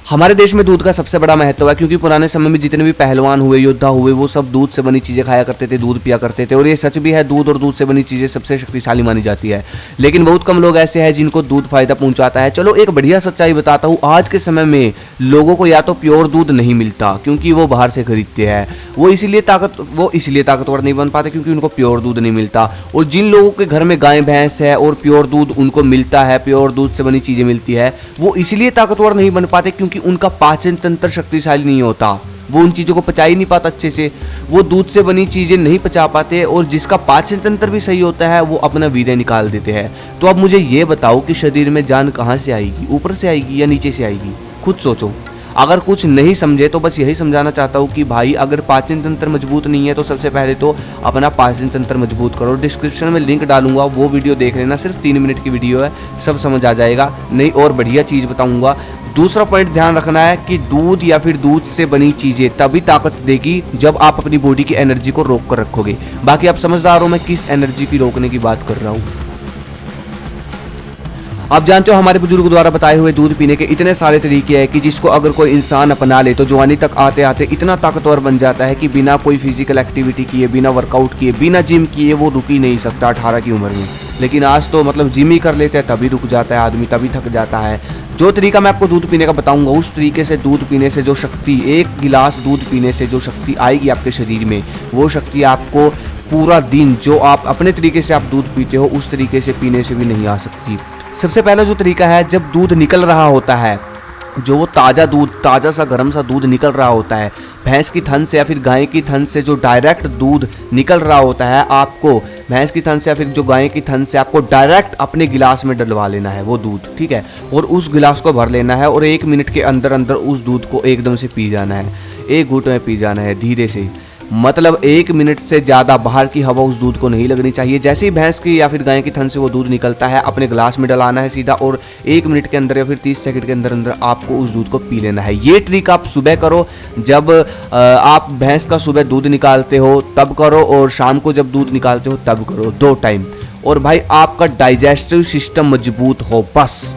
हमारे देश में दूध का सबसे बड़ा महत्व है, क्योंकि पुराने समय में जितने भी पहलवान हुए, योद्धा हुए, वो सब दूध से बनी चीज़ें खाया करते थे, दूध पिया करते थे। और ये सच भी है, दूध और दूध से बनी चीज़ें सबसे शक्तिशाली मानी जाती है। लेकिन बहुत कम लोग ऐसे हैं जिनको दूध फायदा पहुंचाता है। चलो एक बढ़िया सच्चाई बताता हूँ। आज के समय में लोगों को या तो प्योर दूध नहीं मिलता क्योंकि वो बाहर से खरीदते हैं, वो इसलिए ताकतवर नहीं बन पाते क्योंकि उनको प्योर दूध नहीं मिलता। और जिन लोगों के घर में गाय भैंस है और प्योर दूध उनको मिलता है, प्योर दूध से बनी चीज़ें मिलती है, वो इसलिए ताकतवर नहीं बन पाते क्योंकि उनका पाचन तंत्र शक्तिशाली नहीं होता। वो उन चीज़ों को पचा ही नहीं पाता अच्छे से, वो दूध से बनी चीज़ें नहीं पचा पाते। और जिसका पाचन तंत्र भी सही होता है वो अपना वीर्य निकाल देते हैं। तो अब मुझे ये बताओ कि शरीर में जान कहाँ से आएगी, ऊपर से आएगी या नीचे से आएगी? खुद सोचो। अगर कुछ नहीं समझे तो बस यही समझाना चाहता हूँ कि भाई अगर पाचन तंत्र मजबूत नहीं है तो सबसे पहले तो अपना पाचन तंत्र मजबूत करो। डिस्क्रिप्शन में लिंक डालूंगा, वो वीडियो देख लेना, सिर्फ 3 मिनट की वीडियो है, सब समझ आ जाएगा। नहीं और बढ़िया चीज़ बताऊंगा। दूसरा पॉइंट ध्यान रखना है कि दूध या फिर दूध से बनी चीज़ें तभी ताकत देगी जब आप अपनी बॉडी की एनर्जी को रोक कर रखोगे। बाकी आप समझदार हो मैं किस एनर्जी की रोकने की बात कर रहा हूँ। आप जानते हो हमारे बुजुर्ग द्वारा बताए हुए दूध पीने के इतने सारे तरीके हैं कि जिसको अगर कोई इंसान अपना ले तो जवानी तक आते आते इतना ताकतवर बन जाता है कि बिना कोई फिजिकल एक्टिविटी किए, बिना वर्कआउट किए, बिना जिम किए वो रुक ही नहीं सकता 18 की उम्र में। लेकिन आज तो मतलब जिम ही कर लेते हैं तभी रुक जाता है आदमी, तभी थक जाता है। जो तरीका मैं आपको दूध पीने का बताऊंगा, उस तरीके से दूध पीने से जो शक्ति, 1 गिलास दूध पीने से जो शक्ति आएगी आपके शरीर में, वो शक्ति आपको पूरा दिन जो आप अपने तरीके से आप दूध पीते हो उस तरीके से पीने से भी नहीं आ सकती। सबसे पहला जो तरीका है, जब दूध निकल रहा होता है, जो वो ताज़ा दूध, ताज़ा सा गर्म सा दूध निकल रहा होता है भैंस की थन से या फिर गाय की थन से, जो डायरेक्ट दूध निकल रहा होता है, आपको भैंस की थन से या फिर जो गाय की थन से आपको डायरेक्ट अपने गिलास में डलवा लेना है वो दूध, ठीक है। और उस गिलास को भर लेना है और 1 मिनट के अंदर अंदर उस दूध को एकदम से पी जाना है। 1 घूंट में पी जाना है धीरे से, मतलब 1 मिनट से ज़्यादा बाहर की हवा उस दूध को नहीं लगनी चाहिए। जैसे ही भैंस की या फिर गाय की थन से वो दूध निकलता है अपने गिलास में डलाना है सीधा, और 1 मिनट के अंदर या फिर 30 सेकंड के अंदर अंदर आपको उस दूध को पी लेना है। ये ट्रिक आप सुबह करो, जब आप भैंस का सुबह दूध निकालते हो तब करो, और शाम को जब दूध निकालते हो तब करो, 2 टाइम। और भाई आपका डाइजेस्टिव सिस्टम मजबूत हो, बस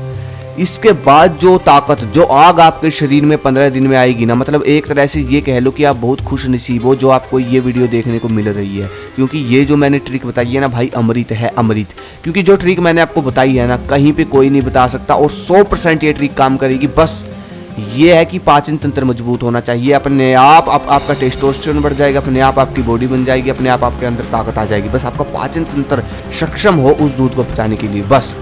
इसके बाद जो ताकत, जो आग आपके शरीर में 15 दिन में आएगी ना, मतलब एक तरह से ये कह लो कि आप बहुत खुश नसीब हो जो आपको ये वीडियो देखने को मिल रही है। क्योंकि ये जो मैंने ट्रिक बताई है ना भाई, अमृत है, अमृत। क्योंकि जो ट्रिक मैंने आपको बताई है ना, कहीं पे कोई नहीं बता सकता, और 100% ये ट्रिक काम करेगी। बस ये है कि पाचन तंत्र मजबूत होना चाहिए। अपने आप आपका टेस्टोस्टेरोन बढ़ जाएगा, अपने आप आपकी बॉडी बन जाएगी, अपने आप आपके अंदर ताकत आ जाएगी। बस आपका पाचन तंत्र सक्षम हो उस दूध को पचाने के लिए। बस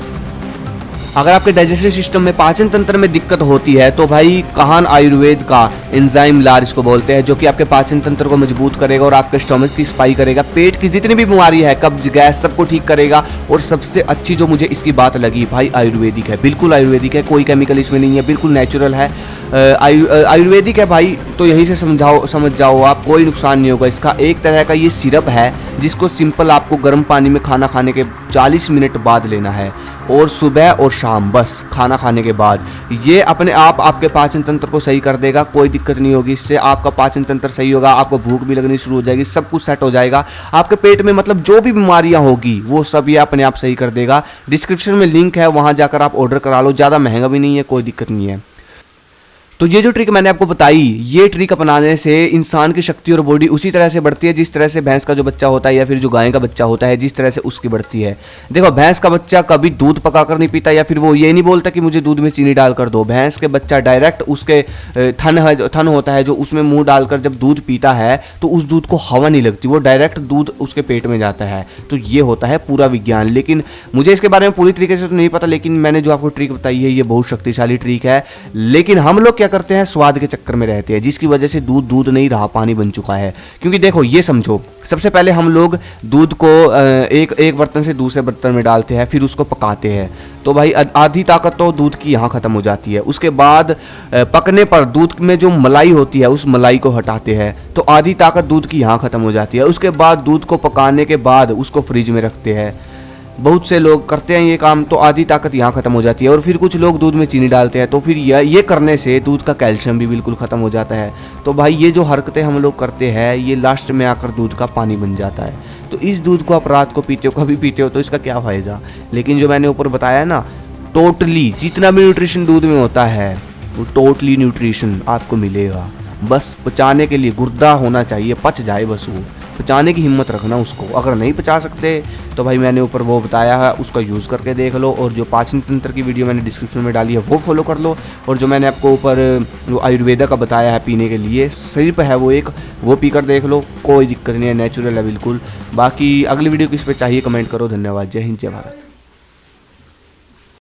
अगर आपके डाइजेस्टिव सिस्टम में, पाचन तंत्र में दिक्कत होती है तो भाई काहन आयुर्वेद का एंजाइम लार इसको बोलते हैं, जो कि आपके पाचन तंत्र को मजबूत करेगा और आपके स्टोमक की सफाई करेगा, पेट की जितनी भी बीमारी है, कब्ज, गैस, सबको ठीक करेगा। और सबसे अच्छी जो मुझे इसकी बात लगी भाई, आयुर्वेदिक है, बिल्कुल आयुर्वेदिक है, कोई केमिकल इसमें नहीं है, बिल्कुल नेचुरल है, आयुर्वेदिक है भाई। तो यहीं से समझ जाओ आप, कोई नुकसान नहीं होगा इसका। एक तरह का ये सिरप है जिसको सिंपल आपको गर्म पानी में खाना खाने के 40 मिनट बाद लेना है, और सुबह और शाम, बस खाना खाने के बाद। ये अपने आप आपके पाचन तंत्र को सही कर देगा, कोई दिक्कत नहीं होगी इससे। आपका पाचन तंत्र सही होगा, आपको भूख भी लगनी शुरू हो जाएगी, सब कुछ सेट हो जाएगा आपके पेट में, मतलब जो भी बीमारियां होगी वो सब ये अपने आप सही कर देगा। डिस्क्रिप्शन में लिंक है, वहां जाकर आप ऑर्डर करा लो, ज़्यादा महंगा भी नहीं है, कोई दिक्कत नहीं है। तो ये जो ट्रिक मैंने आपको बताई, ये ट्रिक अपनाने से इंसान की शक्ति और बॉडी उसी तरह से बढ़ती है जिस तरह से भैंस का जो बच्चा होता है या फिर जो गाय का बच्चा होता है, जिस तरह से उसकी बढ़ती है। देखो, भैंस का बच्चा कभी दूध पकाकर नहीं पीता, या फिर वो ये नहीं बोलता कि मुझे दूध में चीनी डालकर दो। भैंस के बच्चा डायरेक्ट उसके थन होता है जो उसमें मुंह डालकर जब दूध पीता है तो उस दूध को हवा नहीं लगती, वो डायरेक्ट दूध उसके पेट में जाता है। तो ये होता है पूरा विज्ञान। लेकिन मुझे इसके बारे में पूरी तरीके से तो नहीं पता, लेकिन मैंने जो आपको ट्रिक बताई है ये बहुत शक्तिशाली ट्रिक है। लेकिन हम लोग क्या करते हैं, स्वाद के चक्कर में रहते हैं, जिसकी वजह से दूध नहीं रहा, पानी बन चुका है। क्योंकि देखो, ये समझो, सबसे पहले हम लोग दूध को एक बर्तन से दूसरे बर्तन में डालते हैं, फिर उसको पकाते हैं। तो भाई आधी ताकत तो दूध की यहाँ खत्म हो जाती है। उसके बाद पकने पर दूध में जो मलाई होती है उस मलाई को हटाते हैं, तो आधी ताकत दूध की यहाँ खत्म हो जाती है। उसके बाद दूध को पकाने के बाद उसको फ्रिज में रखते हैं। बहुत से लोग करते हैं ये काम, तो आधी ताकत यहाँ खत्म हो जाती है। और फिर कुछ लोग दूध में चीनी डालते हैं, तो फिर ये करने से दूध का कैल्शियम भी बिल्कुल ख़त्म हो जाता है। तो भाई ये जो हरकतें हम लोग करते हैं, ये लास्ट में आकर दूध का पानी बन जाता है। तो इस दूध को आप रात को पीते हो, कभी पीते हो, तो इसका क्या फ़ायदा। लेकिन जो मैंने ऊपर बताया ना, टोटली जितना भी न्यूट्रिशन दूध में होता है वो टोटली न्यूट्रिशन आपको मिलेगा। बस पचाने के लिए गुर्दा होना चाहिए, पच जाए बस, वो पचाने की हिम्मत रखना उसको। अगर नहीं पचा सकते तो भाई मैंने ऊपर वो बताया है, उसका यूज़ करके देख लो। और जो पाचन तंत्र की वीडियो मैंने डिस्क्रिप्शन में डाली है वो फॉलो कर लो। और जो मैंने आपको ऊपर जो आयुर्वेदा का बताया है पीने के लिए, सिर्फ है वो एक, वो पीकर देख लो, कोई दिक्कत नहीं है, नेचुरल है बिल्कुल। बाकी अगली वीडियो किस पे चाहिए कमेंट करो। धन्यवाद, जय हिंद, जय भारत।